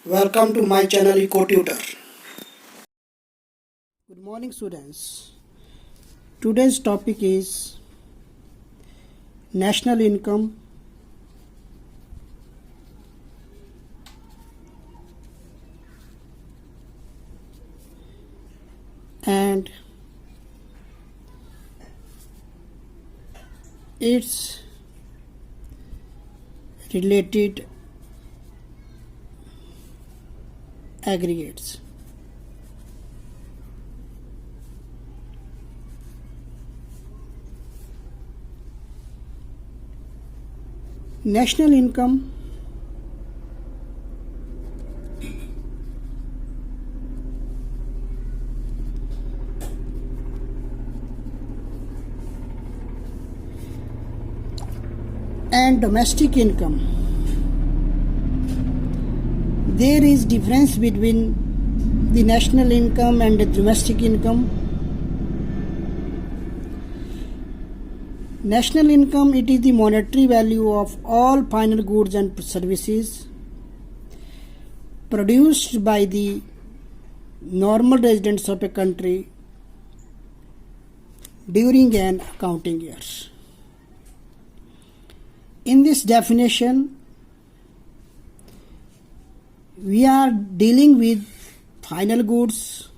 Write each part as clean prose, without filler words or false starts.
Welcome to my channel EcoTutor. Good morning students. Today's topic is national income and its related aggregates. National income and domestic income. There is difference between the national income and the domestic income. National income, it is the monetary value of all final goods and services produced by the normal residents of a country during an accounting year. In this definition, we are dealing with final goods,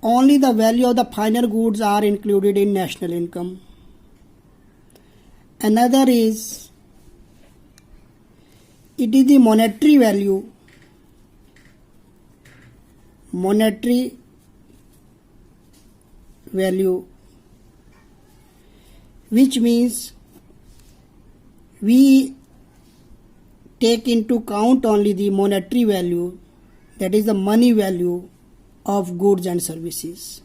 only the value of the final goods are included in national income. Another is, it is the monetary value, which means we take into account only the monetary value, that is the money value of goods and services.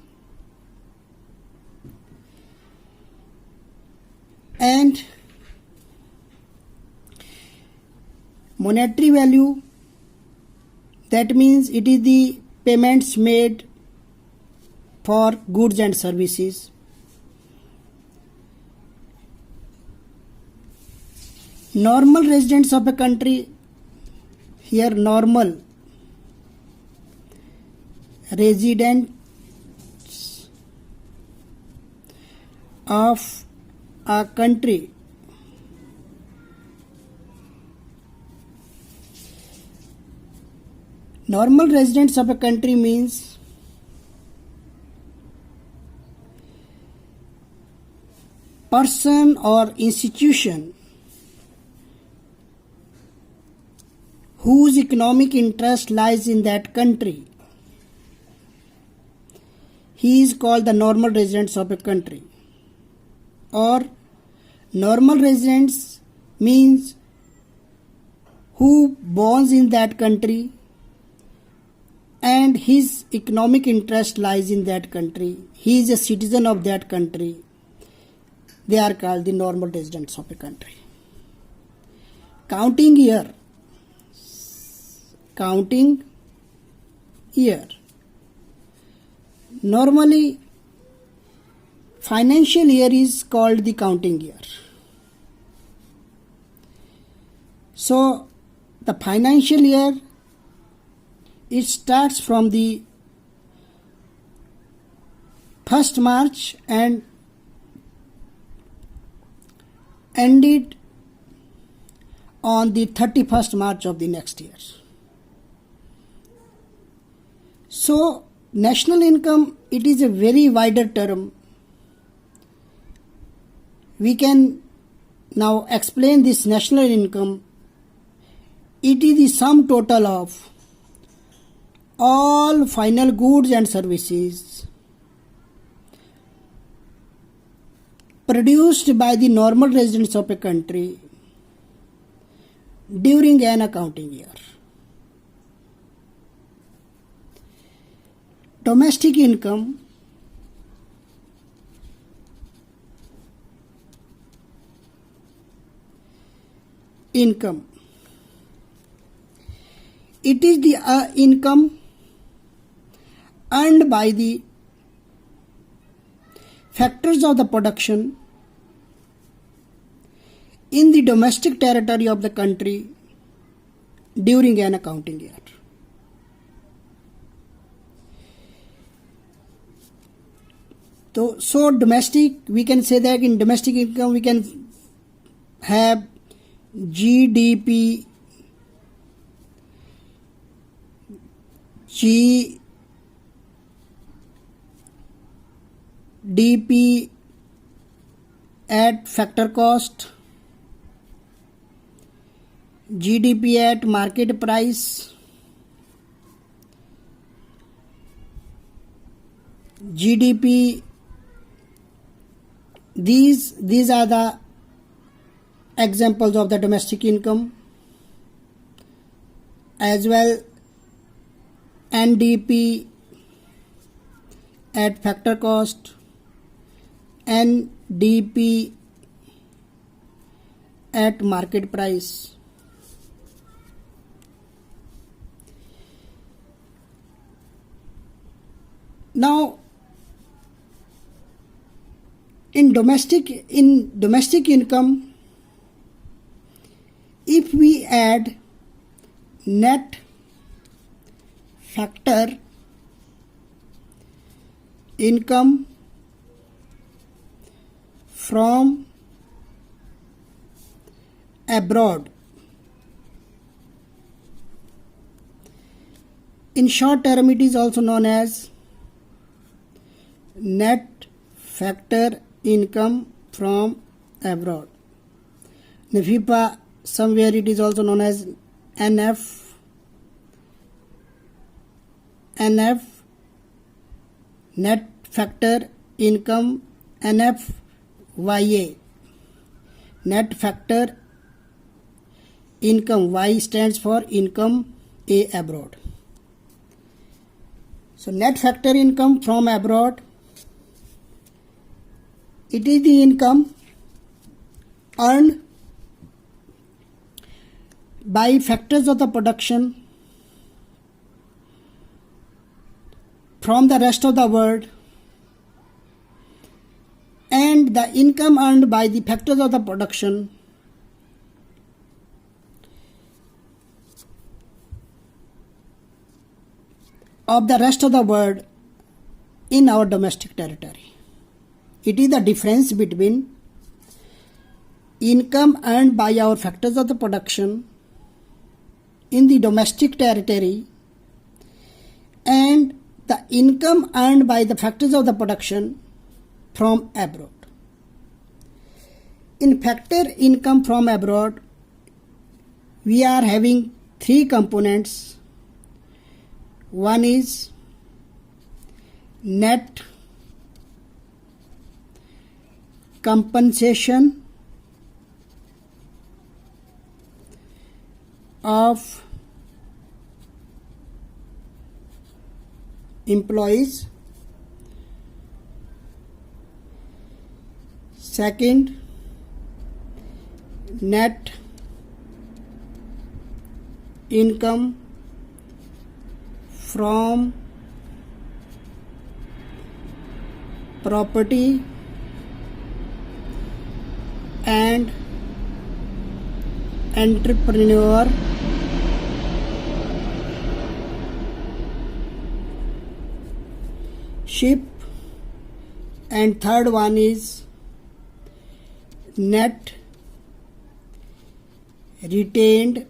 And monetary value, that means it is the payments made for goods and services. Normal residents of a country, here normal residents of a country means person or institution whose economic interest lies in that country. He is called the normal residents of a country. Or normal residents means who born in that country and his economic interest lies in that country. He is a citizen of that country. They are called the normal residents of a country. Counting year. Normally, financial year is called the counting year. So, the financial year, it starts from the 1st March and ended on the 31st March of the next year. So, national income, it is a very wider term. We can now explain this national income. It is the sum total of all final goods and services produced by the normal residents of a country during an accounting year. Domestic income, it is the income earned by the factors of the production in the domestic territory of the country during an accounting year. So domestic, we can say that in domestic income we can have GDP, GDP at factor cost, GDP at market price, GDP. These are the examples of the domestic income, as well NDP at factor cost, NDP at market price. Now, in domestic income, if we add net factor income from abroad, in short term it is also known as net factor income from abroad. NFIPA, somewhere it is also known as NF, net factor income, NFYA, net factor income. Y stands for income, A abroad. So net factor income from abroad, it is the income earned by factors of the production from the rest of the world, and the income earned by the factors of the production of the rest of the world in our domestic territory. It is the difference between income earned by our factors of the production in the domestic territory and the income earned by the factors of the production from abroad. In factor income from abroad, we are having three components. One is net compensation of employees. Second, net income from property and entrepreneurship. And third one is net retained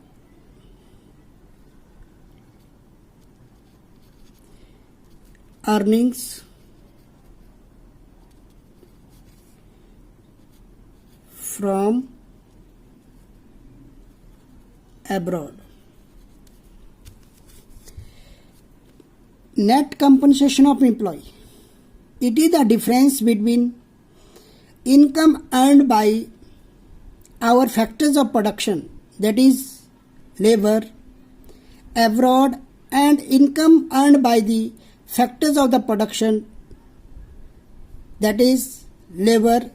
earnings from abroad. Net compensation of employee. It is the difference between income earned by our factors of production, that is labor, abroad, and income earned by the factors of the production, that is labor,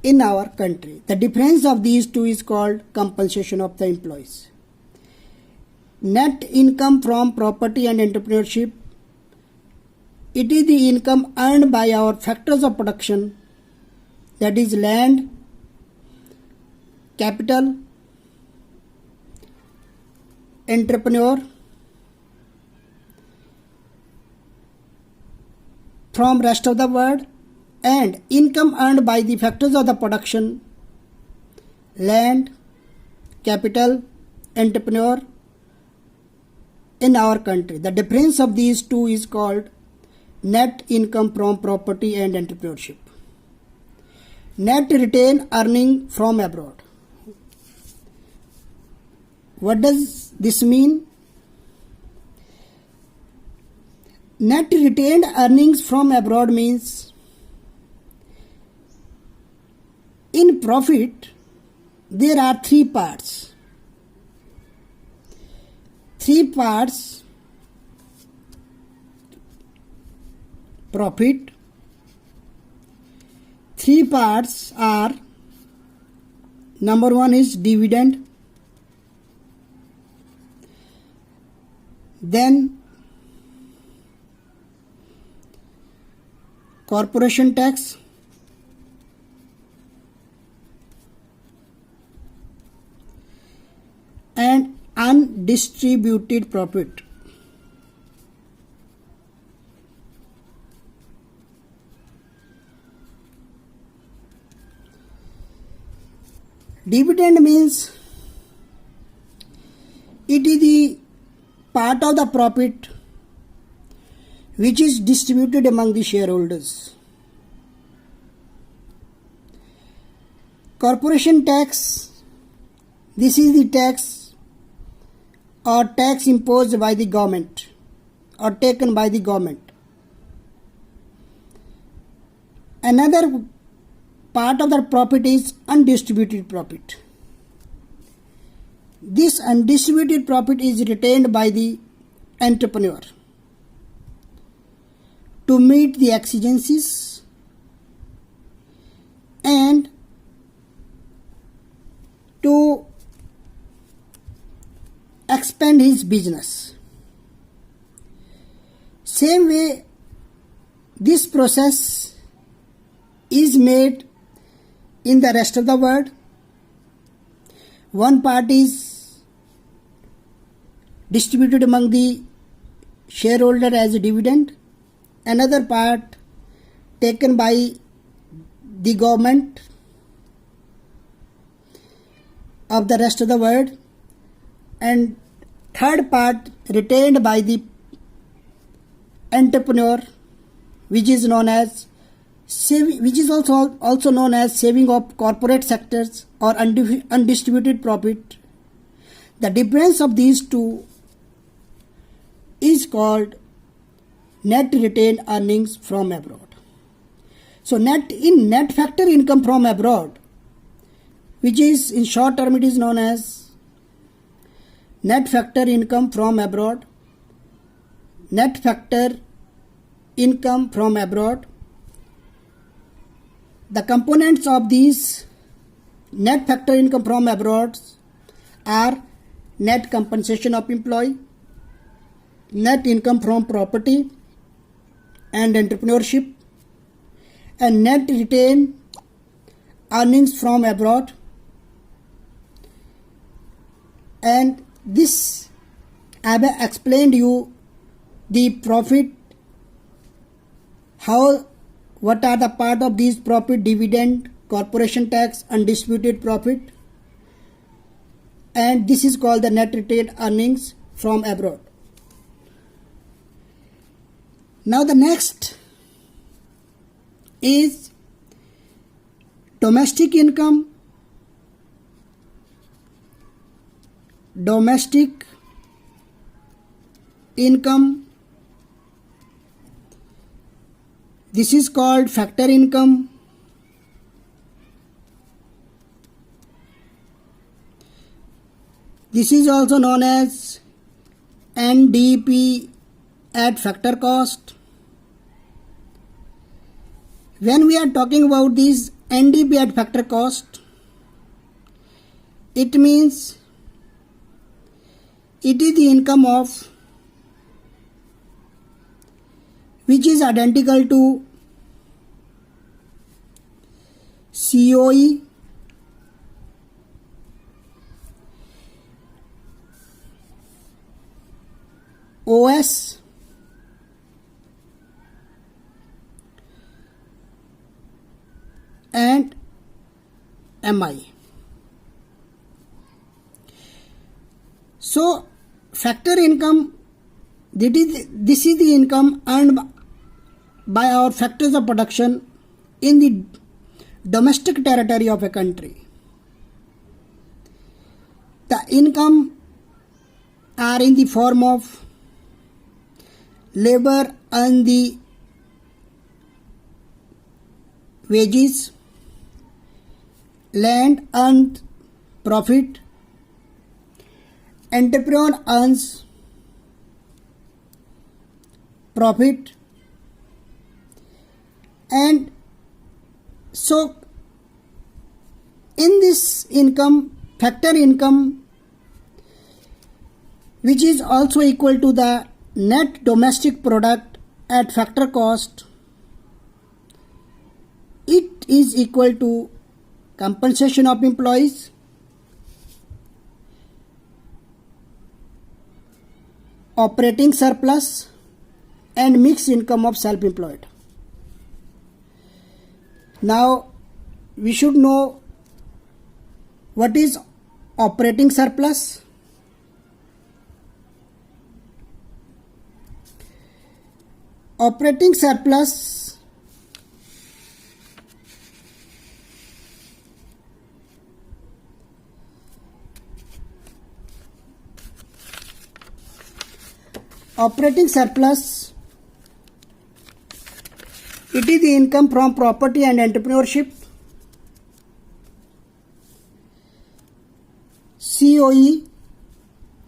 in our country. The difference of these two is called compensation of the employees. Net income from property and entrepreneurship It is the income earned by our factors of production, that is land, capital, entrepreneur, from rest of the world, and income earned by the factors of the production, land, capital, entrepreneur in our country. The difference of these two is called net income from property and entrepreneurship. Net retained earning from abroad. What does this mean? Net retained earnings from abroad means in profit there are three parts. Profit. Three parts are: number one is dividend, then corporation tax, and undistributed profit. Dividend means it is the part of the profit which is distributed among the shareholders. Corporation tax, this is the tax or tax imposed by the government or taken by the government. Another part of the profit is undistributed profit. This undistributed profit is retained by the entrepreneur to meet the exigencies and to expand his business. Same way, this process is made in the rest of the world. One part is distributed among the shareholder as a dividend, another part taken by the government of the rest of the world, and third part retained by the entrepreneur, which is also known as saving of corporate sectors or undistributed profit. The difference of these two is called net retained earnings from abroad. So net factor income from abroad, which is in short term it is known as net factor income from abroad. Net factor income from abroad. The components of these net factor income from abroad are net compensation of employee, net income from property and entrepreneurship, and net retained earnings from abroad. And this I have explained you the profit, what are the part of these profit: dividend, corporation tax, undistributed profit, and this is called the net retained earnings from abroad. Now the next is domestic income. Domestic income, this is called factor income. This is also known as NDP at factor cost. When we are talking about this NDP at factor cost, it means it is the income of which is identical to COE, OS, and MI. So factor income, this is the income earned by our factors of production in the domestic territory of a country. The income are in the form of labor earn the wages, land earned profit, entrepreneur earns profit, and so in this income, factor income, which is also equal to the net domestic product at factor cost, it is equal to compensation of employees, operating surplus, and mixed income of self-employed. Now we should know what is operating surplus. Operating surplus it is the income from property and entrepreneurship. COE,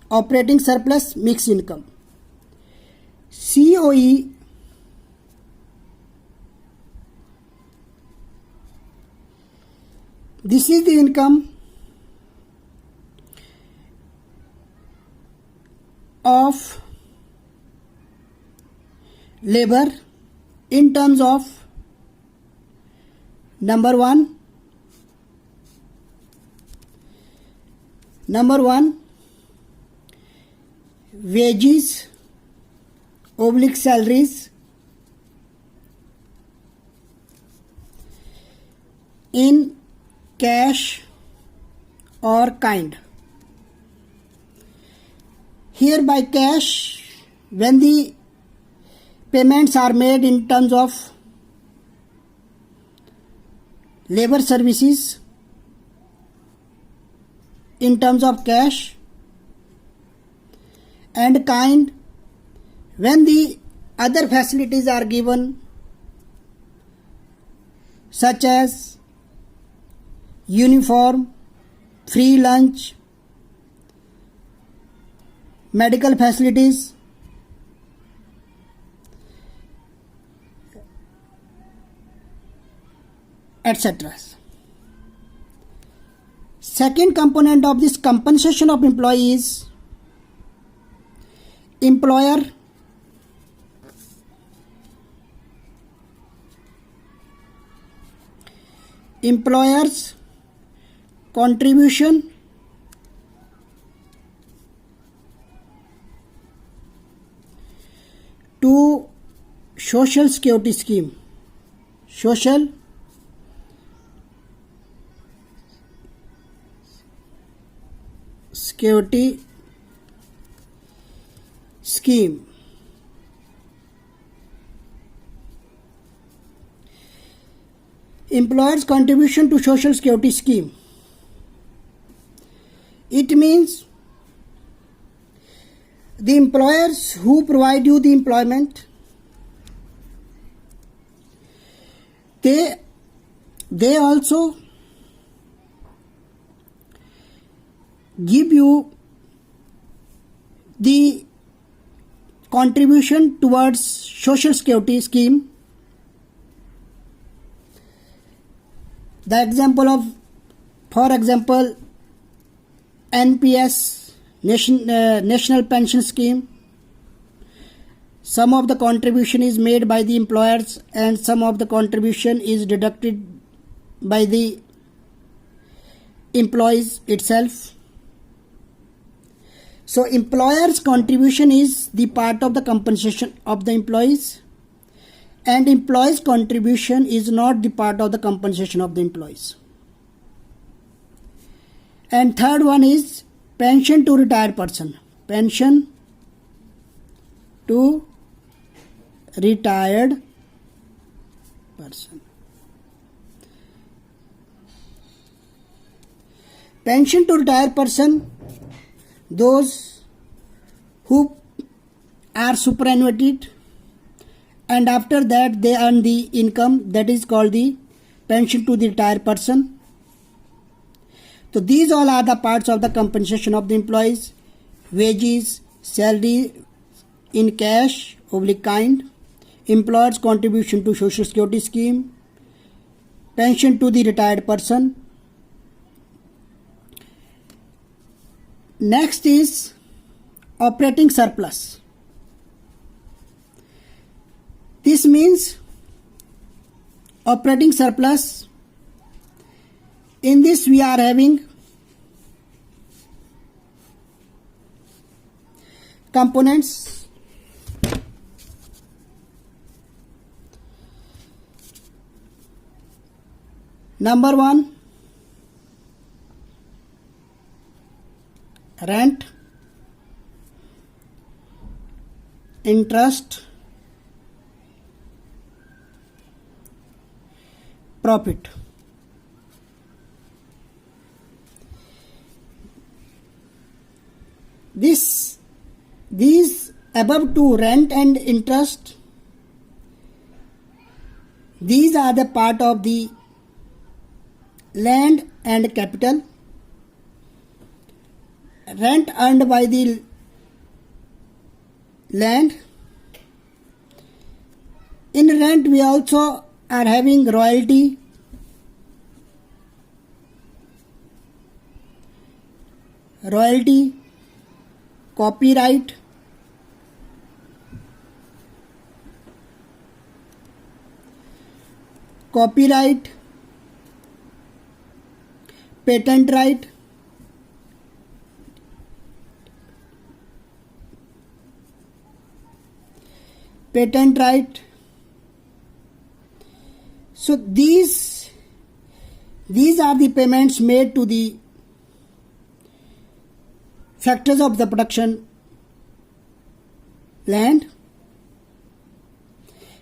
operating surplus, mixed income. COE this is the income of labor in terms of number one, wages / salaries in cash or kind. Here by cash, when the payments are made in terms of labor services in terms of cash, and kind when the other facilities are given, such as uniform, free lunch, medical facilities, etc. Second component of this compensation of employees, employer's contribution to social security scheme. Social security scheme. Employer's contribution to social security scheme. It means the employers who provide you the employment, they also give you the contribution towards social security scheme. The example of, for example, NPS, National Pension Scheme, some of the contribution is made by the employers and some of the contribution is deducted by the employees itself. So employer's contribution is the part of the compensation of the employees, and employees' contribution is not the part of the compensation of the employees. And third one is pension to retired person. Pension to retired person. Pension to retired person, those who are superannuated and after that they earn the income, that is called the pension to the retired person. So these all are the parts of the compensation of the employees: wages, salary in cash / kind, employer's contribution to social security scheme, pension to the retired person. Next is operating surplus. This means operating surplus. In this we are having components. Number 1, rent, interest, profit. These above two, rent and interest, these are the part of the land and capital. Rent earned by the land. In rent we also are having royalty, copyright, patent right, So these are the payments made to the factors of the production land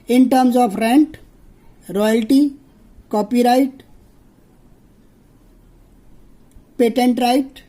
in terms of rent, royalty, copyright, patent right,